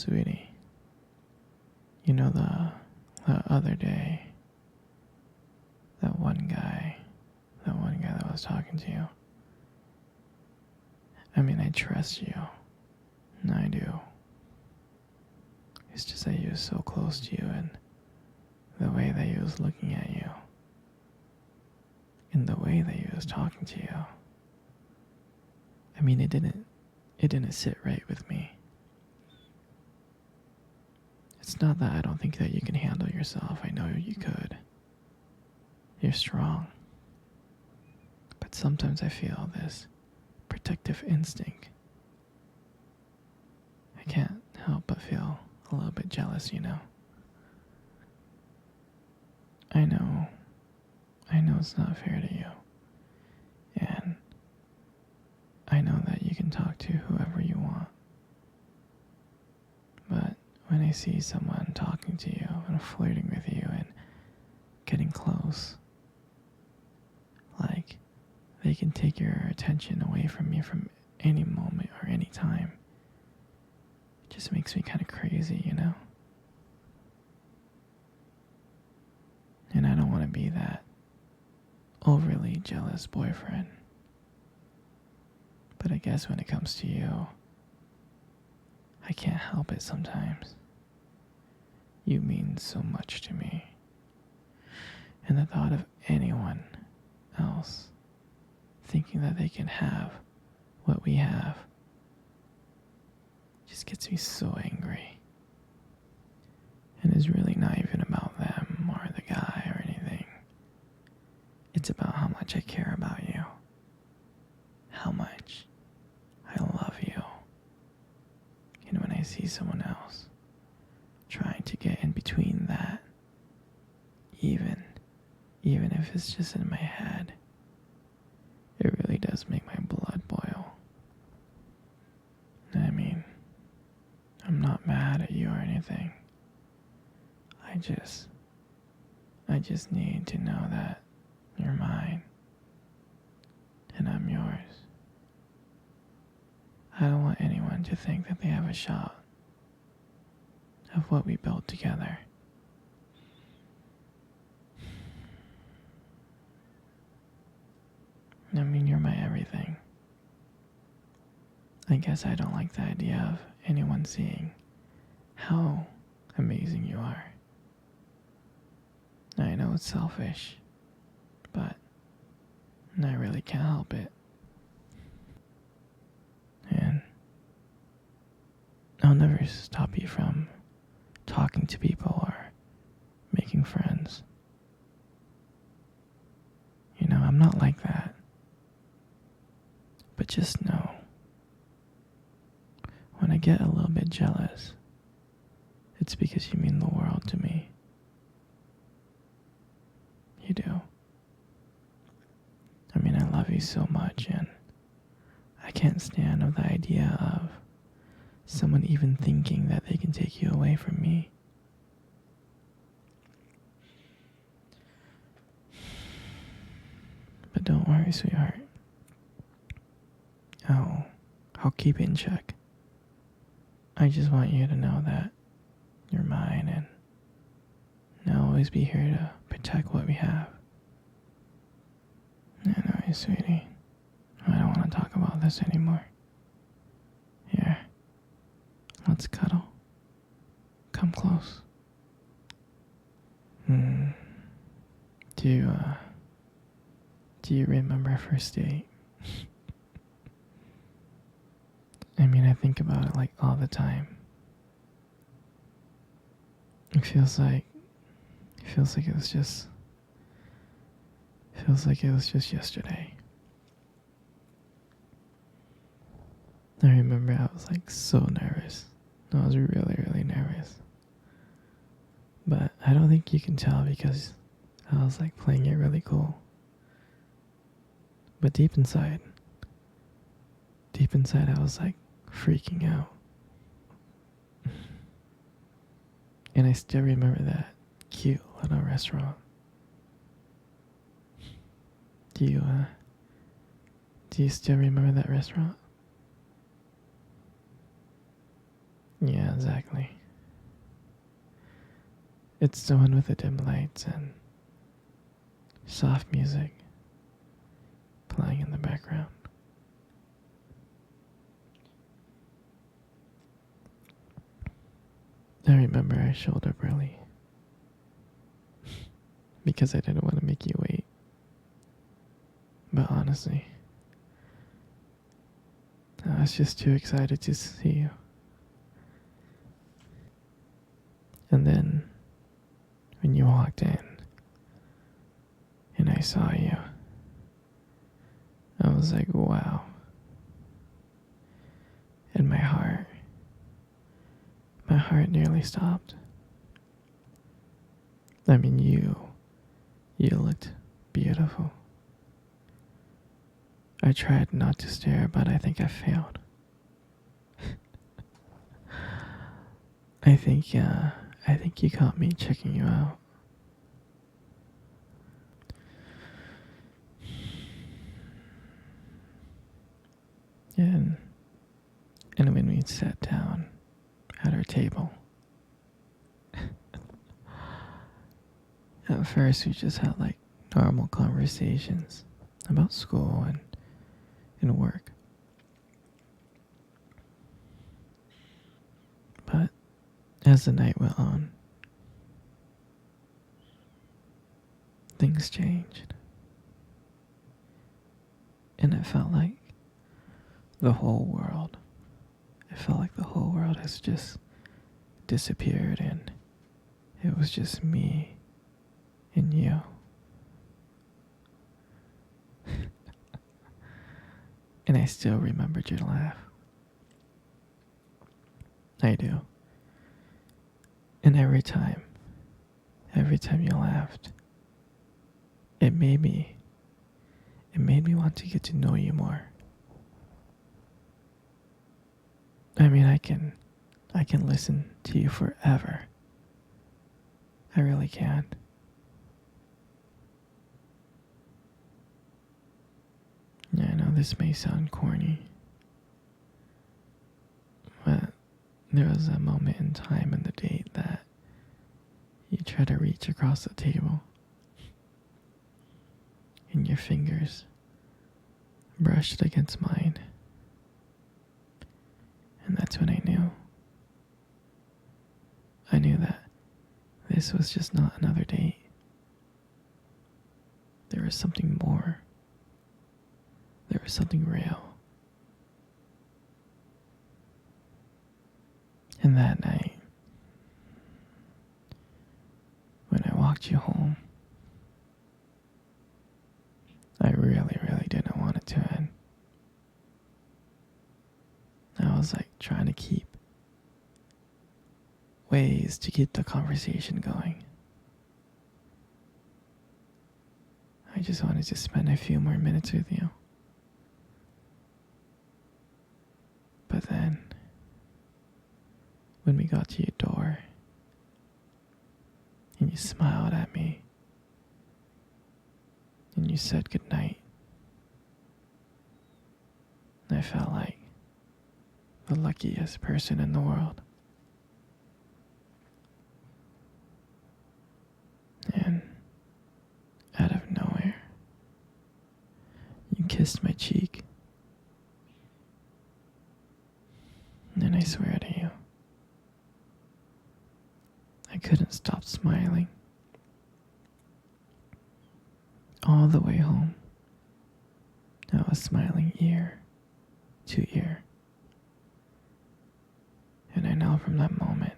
Sweetie, you know the other day, that one guy that was talking to you. I mean, I trust you. I do. It's just that he was so close to you and the way that he was looking at you and the way that he was talking to you. I mean, it didn't sit right with me. It's not that I don't think that you can handle yourself. I know you could. You're strong. But sometimes I feel this protective instinct. I can't help but feel a little bit jealous, you know. I know. I know it's not fair to you. And I know that you can talk to whoever you want. But when I see someone talking to you and flirting with you and getting close, like they can take your attention away from you from any moment or any time, it just makes me kind of crazy, you know? And I don't want to be that overly jealous boyfriend. But I guess when it comes to you, I can't help it sometimes. You mean so much to me. And the thought of anyone else thinking that they can have what we have just gets me so angry. And it's really not even about them or the guy or anything. It's about how much I care about you. How much I love you. And when I see someone else trying to get in between that, even if it's just in my head, it really does make my blood boil. I mean, I'm not mad at you or anything. I just need to know that you're mine and I'm yours. I don't want anyone to think that they have a shot of what we built together. I mean, you're my everything. I guess I don't like the idea of anyone seeing how amazing you are. I know it's selfish, but I really can't help it. And I'll never stop you from talking to people or making friends. You know, I'm not like that. But just know, when I get a little bit jealous, it's because you mean the world to me. You do. I mean, I love you so much, and I can't stand the idea of someone even thinking that they can take you away from me. But don't worry, sweetheart. I'll keep it in check. I just want you to know that you're mine, and I'll always be here to protect what we have. Anyway, sweetie, I don't want to talk about this anymore. Here, let's cuddle. Come close. Do you remember our first date? I mean, I think about it like all the time. It feels like it was just yesterday. I remember I was like so nervous. I was really, really nervous. But I don't think you can tell because I was like playing it really cool. But deep inside I was like freaking out. And I still remember that cute little restaurant. Do you still remember that restaurant? Yeah, exactly. It's the one with the dim lights and soft music playing in the background. I remember I showed up early because I didn't want to make you wait. But honestly, I was just too excited to see you. And then, when you walked in and I saw you, I was like, wow. And my heart nearly stopped. I mean, you looked beautiful. I tried not to stare, but I think I failed. I think you caught me checking you out. And and when we sat down at our table, at first we just had like normal conversations about school and work. But as the night went on, things changed. And it felt like the whole world has just disappeared and it was just me and you. And I still remembered your laugh. I do. And every time you laughed, it made me want to get to know you more. I mean, I can listen to you forever. I really can. Yeah, I know this may sound corny, but there was a moment in time in the date that you tried to reach across the table and your fingers brushed against mine. And that's when I knew. I knew that this was just not another date. There was something more. There was something real. And that night, when I walked you home, I really, really didn't want it to end. I was like trying to keep ways to keep the conversation going. I just wanted to spend a few more minutes with you. But then, when we got to your door, and you smiled at me, and you said goodnight, I felt like the luckiest person in the world. And out of nowhere, you kissed my cheek. And I swear to you, I couldn't stop smiling. All the way home, I was smiling ear to ear. And I know from that moment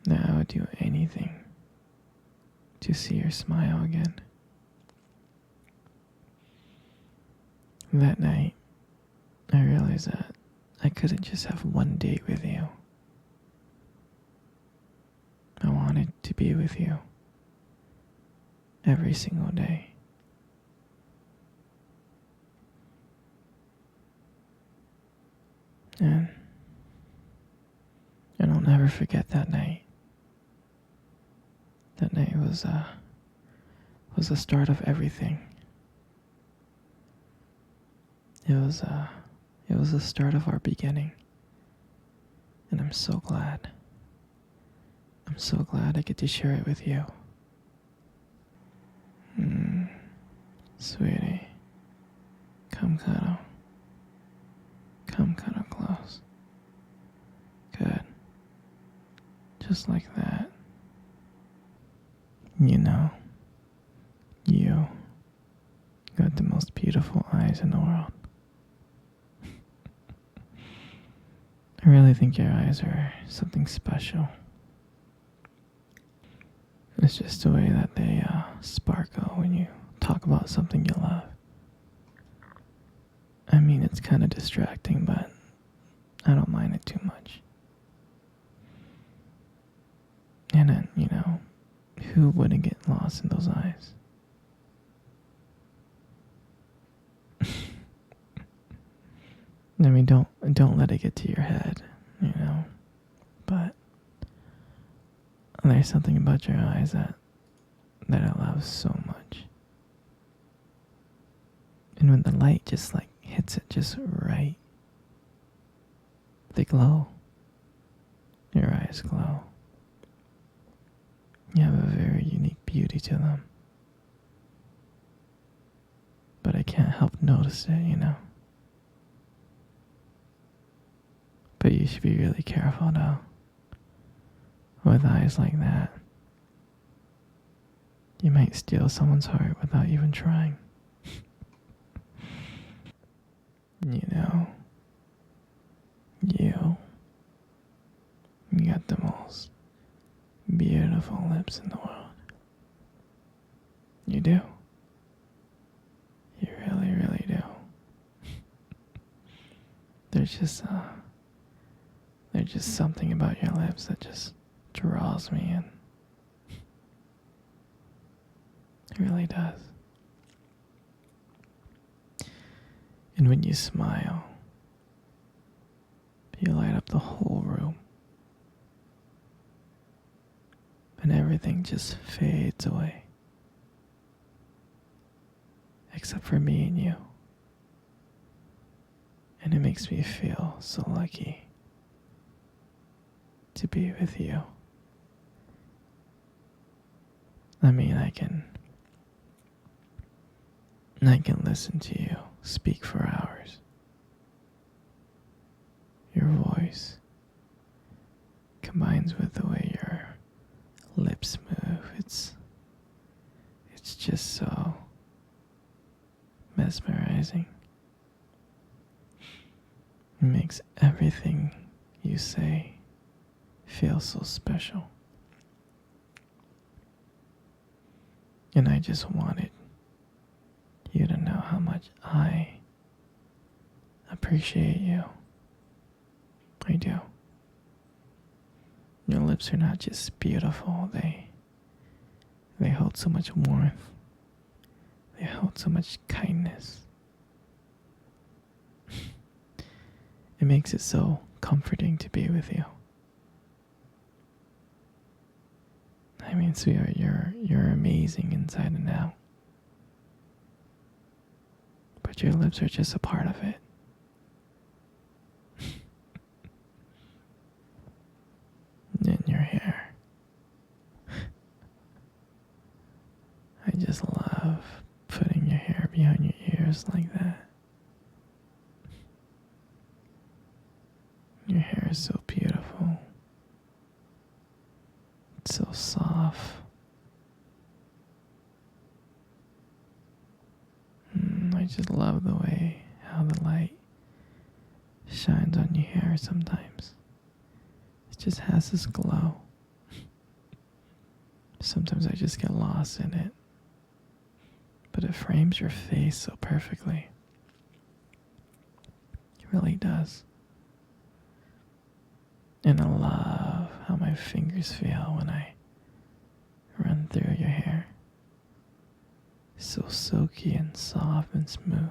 that I would do anything to see your smile again. That night, I realized that I couldn't just have one date with you. I wanted to be with you every single day. And I'll never forget that night. That night was the start of everything. It was the start of our beginning. And I'm so glad. I'm so glad I get to share it with you. Sweetie, come cuddle. Come cuddle close. Good. Just like that. You know, you got the most beautiful eyes in the world. I really think your eyes are something special. It's just the way that they sparkle when you talk about something you love. I mean, it's kind of distracting, but I don't mind it too much. And then, who wouldn't get lost in those eyes? I mean, don't let it get to your head, But there's something about your eyes that I love so much. And when the light just hits it just right, they glow. Your eyes glow. You have a very unique beauty to them. But I can't help notice it. But you should be really careful though. With eyes like that, you might steal someone's heart without even trying. You got the most beautiful lips in the world. You do. You really, really do. There's just something about your lips that just draws me in. It really does. And when you smile, you light up the whole room. And everything just fades away. Except for me and you. And it makes me feel so lucky to be with you. I mean, I can listen to you speak for hours. Your voice combines with the way your lips move. It's just so mesmerizing. It makes everything you say feel so special. And I just wanted you to know how much I appreciate you. I do. Your lips are not just beautiful, they hold so much warmth. They hold so much kindness. It makes it so comforting to be with you. I mean, sweetheart, you're amazing inside and out. But your lips are just a part of it. And your hair. I just love putting your hair behind your ears like that. Your hair is so beautiful. It's so soft. I just love the way how the light shines on your hair sometimes. It just has this glow. Sometimes I just get lost in it. But it frames your face so perfectly. It really does. And I love how my fingers feel when I run through your hair. So silky and soft and smooth.